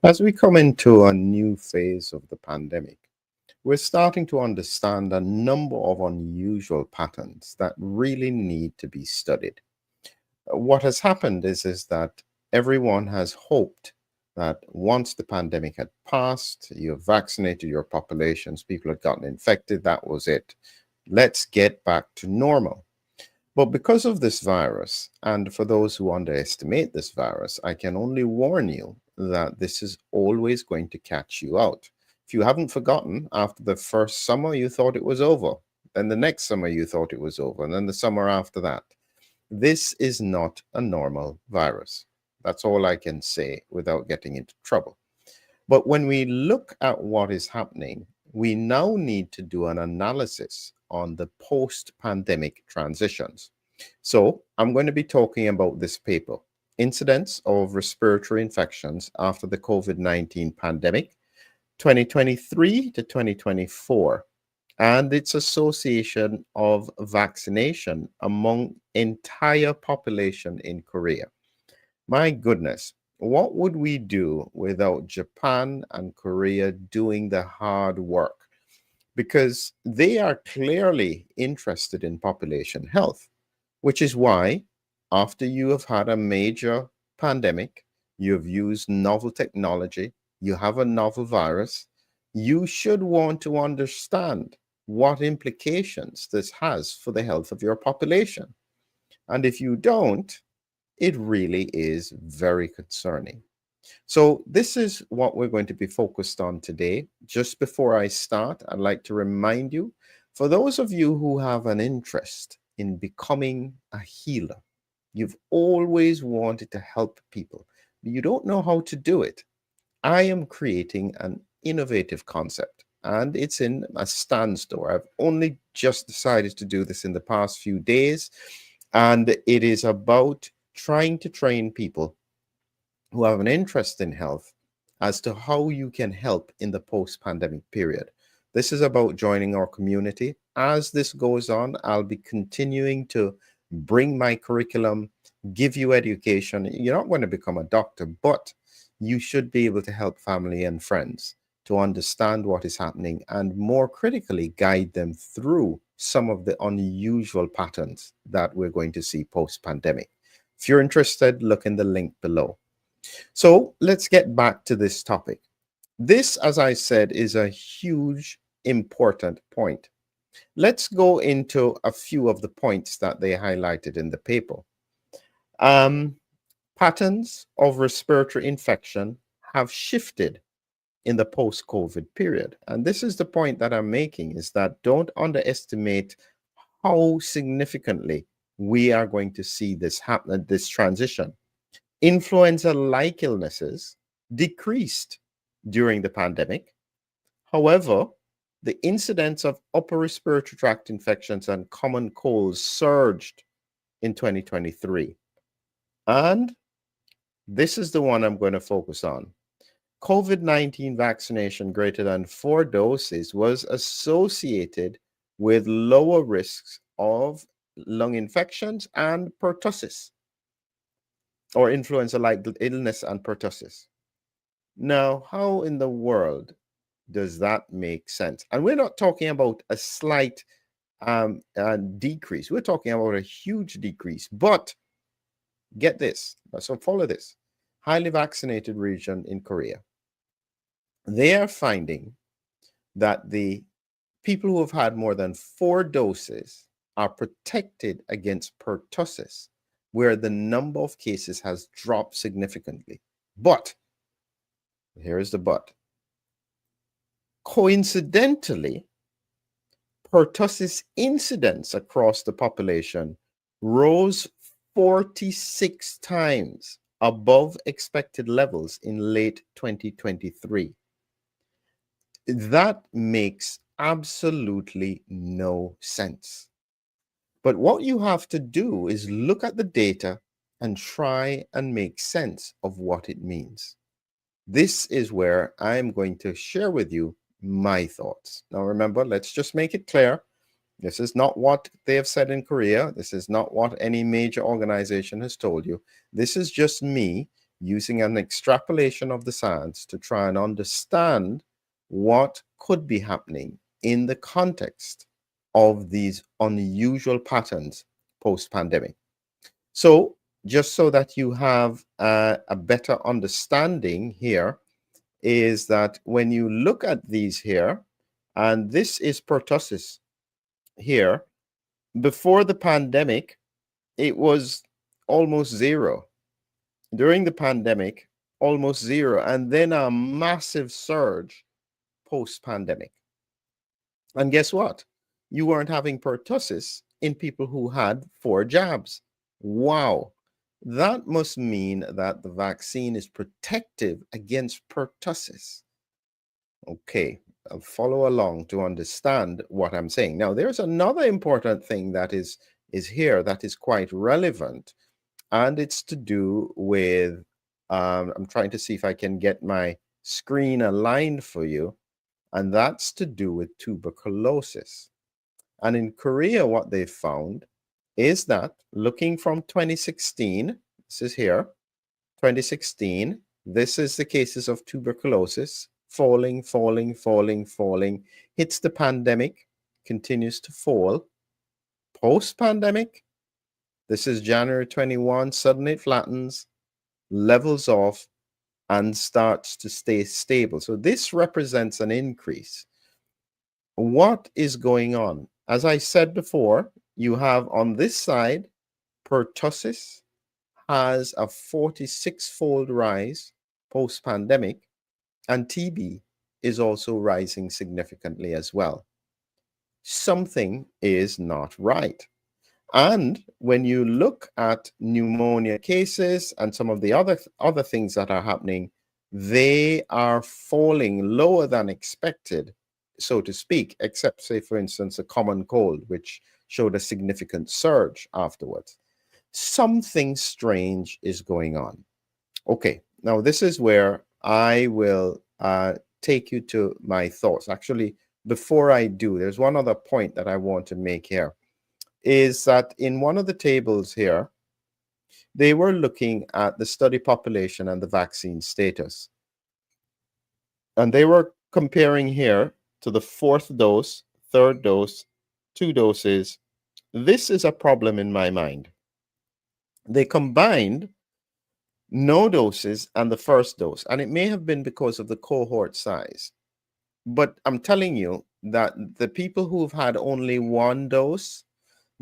As we come into a new phase of the pandemic, we're starting to understand a number of unusual patterns that really need to be studied. What has happened is that everyone has hoped that once the pandemic had passed, you have vaccinated your populations, people had gotten infected, that was it. Let's get back to normal. But because of this virus, and for those who underestimate this virus, I can only warn you that this is always going to catch you out. If you haven't forgotten, after the first summer, you thought it was over. Then the next summer, you thought it was over. And then the summer after that. This is not a normal virus. That's all I can say without getting into trouble. But when we look at what is happening, we now need to do an analysis on the post pandemic transitions. So, I'm going to be talking about this paper, Incidence of Respiratory Infections After the COVID-19 Pandemic, 2023 to 2024, and its association of vaccination among entire population in Korea. My goodness, what would we do without Japan and Korea doing the hard work? Because they are clearly interested in population health, which is why, after you have had a major pandemic, you have used novel technology, you have a novel virus, you should want to understand what implications this has for the health of your population. And if you don't, it really is very concerning. So, this is what we're going to be focused on today. Just before I start, I'd like to remind you, for those of you who have an interest in becoming a healer, you've always wanted to help people, but you don't know how to do it. I am creating an innovative concept and it's in a standstill. I've only just decided to do this in the past few days, and it is about trying to train people who have an interest in health as to how you can help in the post pandemic period. This is about joining our community. As this goes on, I'll be continuing to bring my curriculum, give you education. You're not going to become a doctor, but you should be able to help family and friends to understand what is happening and more critically guide them through some of the unusual patterns that we're going to see post pandemic. If you're interested, look in the link below. So let's get back to this topic. This, as I said, is a huge, important point. Let's go into a few of the points that they highlighted in the paper. Um, Patterns of respiratory infection have shifted in the post-COVID period. And this is the point that I'm making, is that don't underestimate how significantly we are going to see this happen, this transition. Influenza-like illnesses decreased during the pandemic. However, the incidence of upper respiratory tract infections and common colds surged in 2023. And this is the one I'm going to focus on. COVID-19 vaccination greater than 4 doses was associated with lower risks of lung infections and pertussis, or influenza-like illness and pertussis. Now, how in the world does that make sense? And we're not talking about a slight decrease. We're talking about a huge decrease. But get this, so follow this. Highly vaccinated region in Korea, they are finding that the people who have had more than 4 doses are protected against pertussis, where the number of cases has dropped significantly. But, here is the but. Coincidentally, pertussis incidence across the population rose 46 times above expected levels in late 2023. That makes absolutely no sense. But what you have to do is look at the data and try and make sense of what it means. This is where I'm going to share with you my thoughts. Now, remember, let's just make it clear. This is not what they have said in Korea. This is not what any major organization has told you. This is just me using an extrapolation of the science to try and understand what could be happening in the context of these unusual patterns post-pandemic. So just so that you have a better understanding here, is that when you look at these here, and this is pertussis here, before the pandemic, it was almost zero. During the pandemic, almost zero, and then a massive surge post-pandemic. And guess what? You weren't having pertussis in people who had 4 jabs. Wow. That must mean that the vaccine is protective against pertussis. Okay, I'll follow along to understand what I'm saying. Now, there's another important thing that is here that is quite relevant, and it's to do with, I'm trying to see if I can get my screen aligned for you, and that's to do with tuberculosis. And in Korea, what they found is that looking from 2016, this is here, 2016, this is the cases of tuberculosis, falling, hits the pandemic, continues to fall. Post-pandemic, this is January 21, suddenly it flattens, levels off, and starts to stay stable. So this represents an increase. What is going on? As I said before, you have on this side, pertussis has a 46-fold rise post-pandemic, and TB is also rising significantly as well. Something is not right. And when you look at pneumonia cases and some of the other things that are happening, they are falling lower than expected, so to speak, except, say, for instance, a common cold, which showed a significant surge afterwards. Something strange is going on. Okay, now this is where I will take you to my thoughts. Actually, before I do, there's one other point that I want to make here, is that in one of the tables here, they were looking at the study population and the vaccine status. And they were comparing here to the 4th dose, 3rd dose, 2 doses. This is a problem in my mind. They combined no doses and the 1st dose, and it may have been because of the cohort size. But I'm telling you that the people who've had only 1 dose,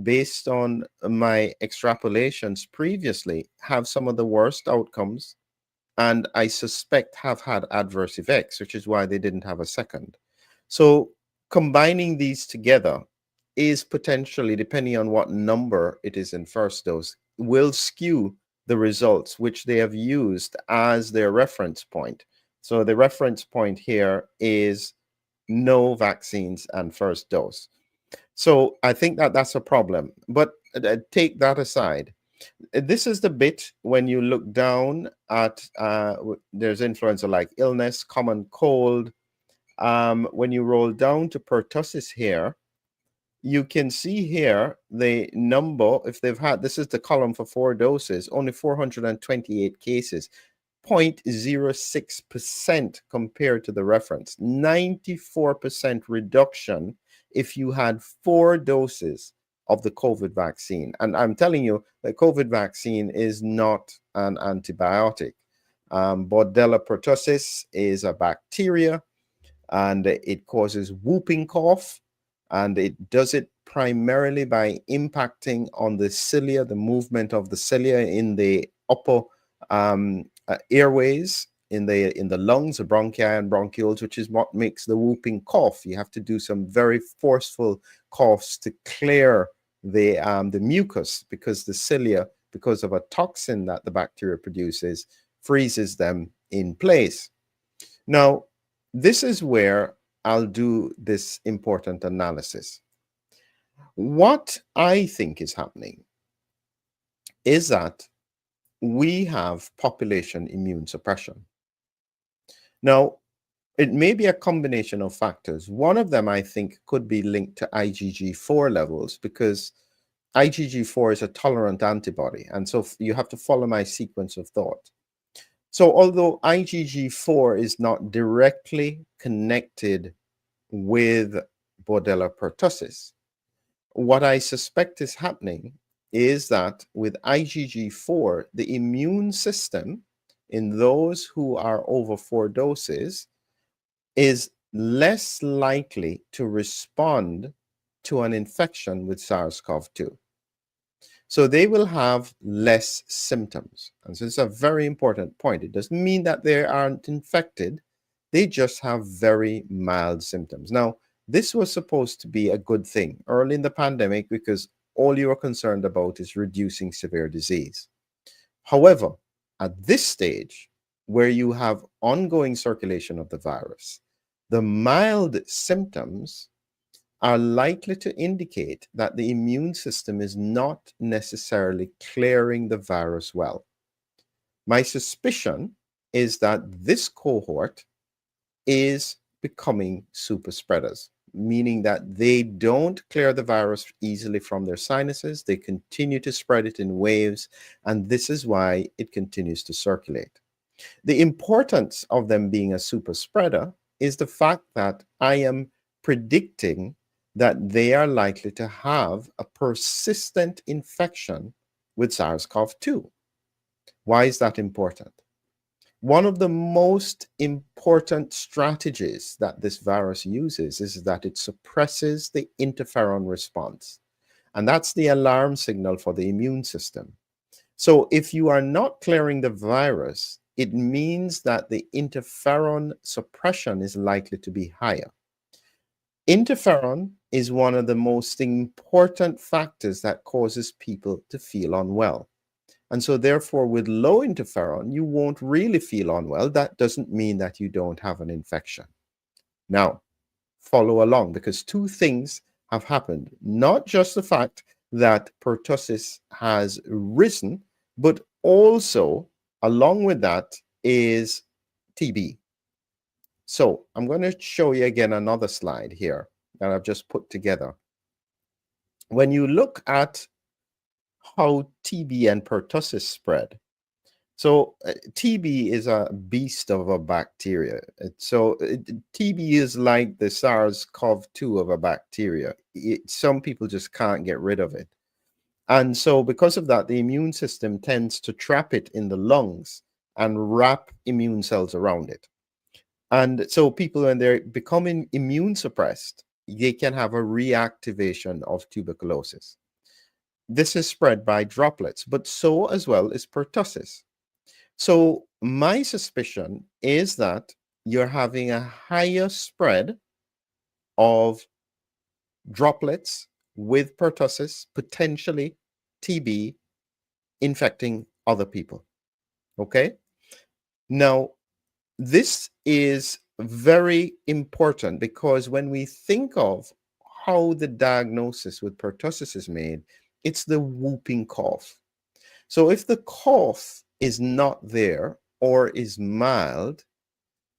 based on my extrapolations previously, have some of the worst outcomes, and I suspect have had adverse effects, which is why they didn't have a 2nd. So combining these together is potentially, depending on what number it is in 1st dose, will skew the results, which they have used as their reference point. So the reference point here is no vaccines and 1st dose. So I think that that's a problem, but take that aside. This is the bit when you look down at, there's influenza like illness, common cold. When you roll down to pertussis here, you can see here the number, if they've had, this is the column for 4 doses, only 428 cases, 0.06% compared to the reference, 94% reduction if you had 4 doses of the COVID vaccine. And I'm telling you, the COVID vaccine is not an antibiotic. Bordella pertussis is a bacteria, and it causes whooping cough, and it does it primarily by impacting on the cilia, the movement of the cilia in the upper airways, in the lungs, the bronchi and bronchioles, which is what makes the whooping cough. You have to do some very forceful coughs to clear the mucus, because the cilia, because of a toxin that the bacteria produces, freezes them in place. Now, this is where I'll do this important analysis. What I think is happening is that we have population immune suppression. Now, it may be a combination of factors. One of them, I think, could be linked to IgG4 levels, because IgG4 is a tolerant antibody. And so you have to follow my sequence of thought. So, although IgG4 is not directly connected with Bordella pertussis, what I suspect is happening is that with IgG4, the immune system in those who are over 4 doses is less likely to respond to an infection with SARS-CoV-2. So they will have less symptoms. And so it's a very important point. It doesn't mean that they aren't infected, they just have very mild symptoms. Now, this was supposed to be a good thing early in the pandemic because all you are concerned about is reducing severe disease. However, at this stage, where you have ongoing circulation of the virus, the mild symptoms are likely to indicate that the immune system is not necessarily clearing the virus well. My suspicion is that this cohort is becoming super spreaders, meaning that they don't clear the virus easily from their sinuses. They continue to spread it in waves, and this is why it continues to circulate. The importance of them being a super spreader is the fact that I am predicting that they are likely to have a persistent infection with SARS-CoV-2. Why is that important? One of the most important strategies that this virus uses is that it suppresses the interferon response. And that's the alarm signal for the immune system. So if you are not clearing the virus, it means that the interferon suppression is likely to be higher. Interferon is one of the most important factors that causes people to feel unwell. And so therefore, with low interferon, you won't really feel unwell. That doesn't mean that you don't have an infection. Now, follow along because two things have happened. Not just the fact that pertussis has risen, but also along with that is TB. So I'm going to show you again another slide here that I've just put together. When you look at how TB and pertussis spread, so TB is a beast of a bacteria. TB is like the SARS-CoV-2 of a bacteria. Some people just can't get rid of it. And so because of that, the immune system tends to trap it in the lungs and wrap immune cells around it. And so people, when they're becoming immune suppressed, they can have a reactivation of tuberculosis. This is spread by droplets, but so as well is pertussis. So my suspicion is that you're having a higher spread of droplets with pertussis, potentially TB, infecting other people. Okay? Now, this is very important because when we think of how the diagnosis with pertussis is made, it's the whooping cough. So if the cough is not there or is mild,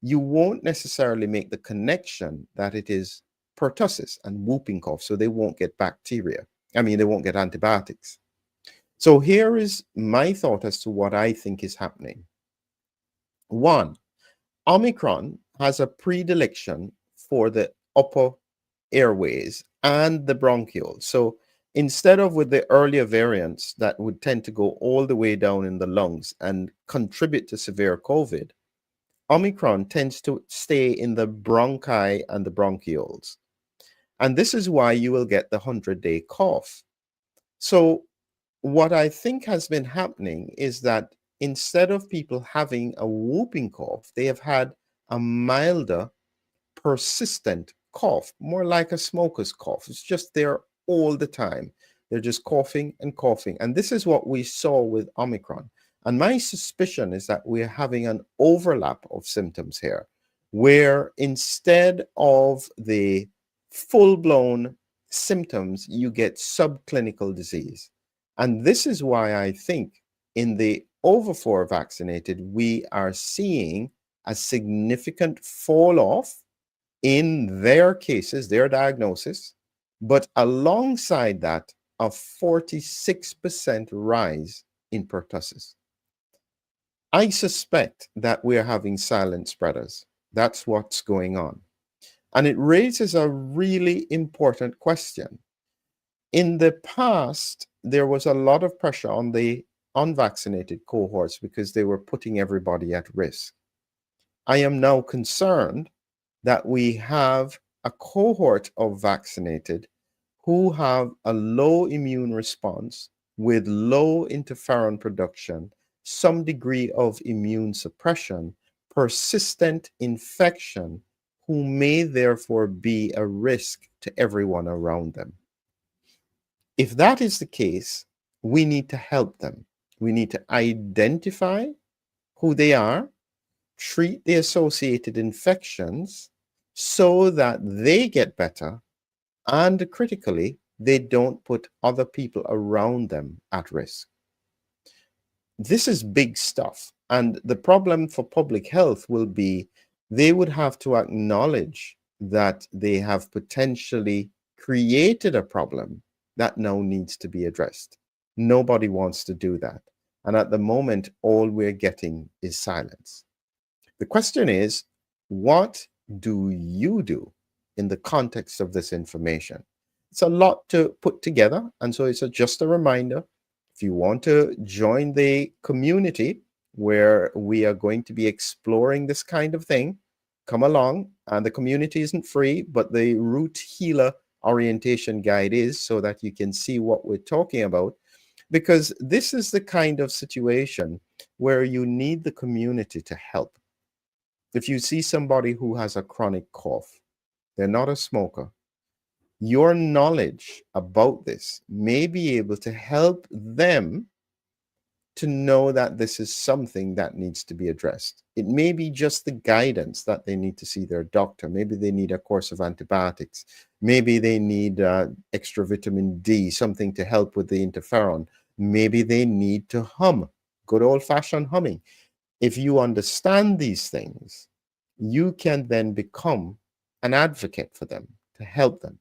you won't necessarily make the connection that it is pertussis and whooping cough, so they won't get bacteria. They won't get antibiotics. So here is my thought as to what I think is happening. One, Omicron has a predilection for the upper airways and the bronchioles. So instead of with the earlier variants that would tend to go all the way down in the lungs and contribute to severe COVID, Omicron tends to stay in the bronchi and the bronchioles. And this is why you will get the 100-day cough. So what I think has been happening is that instead of people having a whooping cough, they have had a milder, persistent cough, more like a smoker's cough. It's just there all the time. They're just coughing and coughing. And this is what we saw with Omicron. And my suspicion is that we're having an overlap of symptoms here, where instead of the full-blown symptoms, you get subclinical disease. And this is why I think in the over 4 vaccinated, we are seeing a significant fall off in their cases, their diagnosis, but alongside that, a 46% rise in pertussis. I suspect that we're having silent spreaders. That's what's going on. And it raises a really important question. In the past, there was a lot of pressure on the unvaccinated cohorts because they were putting everybody at risk. I am now concerned that we have a cohort of vaccinated who have a low immune response with low interferon production, some degree of immune suppression, persistent infection, who may therefore be a risk to everyone around them. If that is the case, we need to help them. We need to identify who they are, treat the associated infections so that they get better, and critically, they don't put other people around them at risk. This is big stuff. And the problem for public health will be they would have to acknowledge that they have potentially created a problem that now needs to be addressed. Nobody wants to do that. And at the moment, all we're getting is silence. The question is, what do you do in the context of this information? It's a lot to put together. And so it's just a reminder, if you want to join the community where we are going to be exploring this kind of thing, come along. And the community isn't free, but the Root Healer orientation guide is, so that you can see what we're talking about. Because this is the kind of situation where you need the community to help. If you see somebody who has a chronic cough, they're not a smoker, your knowledge about this may be able to help them to know that this is something that needs to be addressed. It may be just the guidance that they need to see their doctor. Maybe they need a course of antibiotics. Maybe they need extra vitamin D, something to help with the interferon. Maybe they need to hum, good old-fashioned humming. If you understand these things, you can then become an advocate for them, to help them.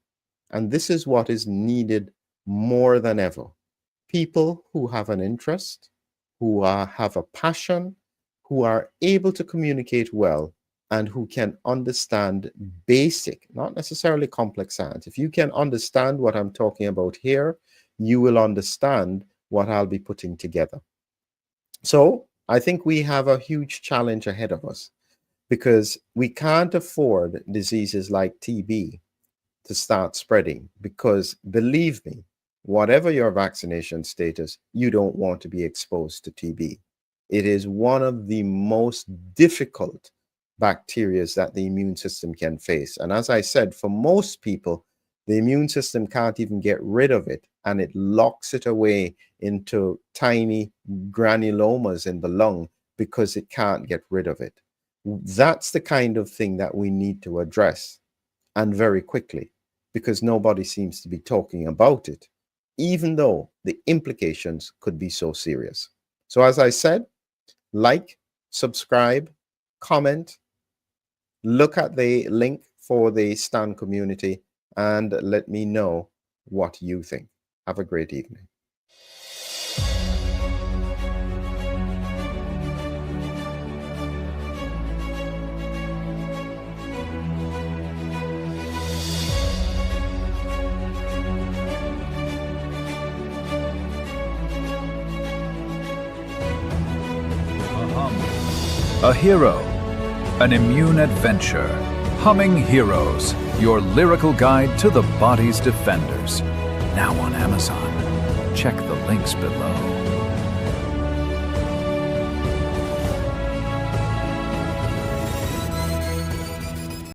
And this is what is needed more than ever. People who have an interest, who have a passion, who are able to communicate well, and who can understand basic, not necessarily complex science. If you can understand what I'm talking about here, you will understand what I'll be putting together. So I think we have a huge challenge ahead of us, because we can't afford diseases like TB to start spreading, because believe me, whatever your vaccination status, you don't want to be exposed to TB. It is one of the most difficult bacteria that the immune system can face. And as I said, for most people, the immune system can't even get rid of it, and it locks it away into tiny granulomas in the lung because it can't get rid of it. That's the kind of thing that we need to address, and very quickly, because nobody seems to be talking about it, even though the implications could be so serious. So as I said, like, subscribe, comment, look at the link for the STAN community, and let me know what you think. Have a great evening. A hero, an immune adventure. Humming Heroes, your lyrical guide to the body's defenders. Now on Amazon. Check the links below.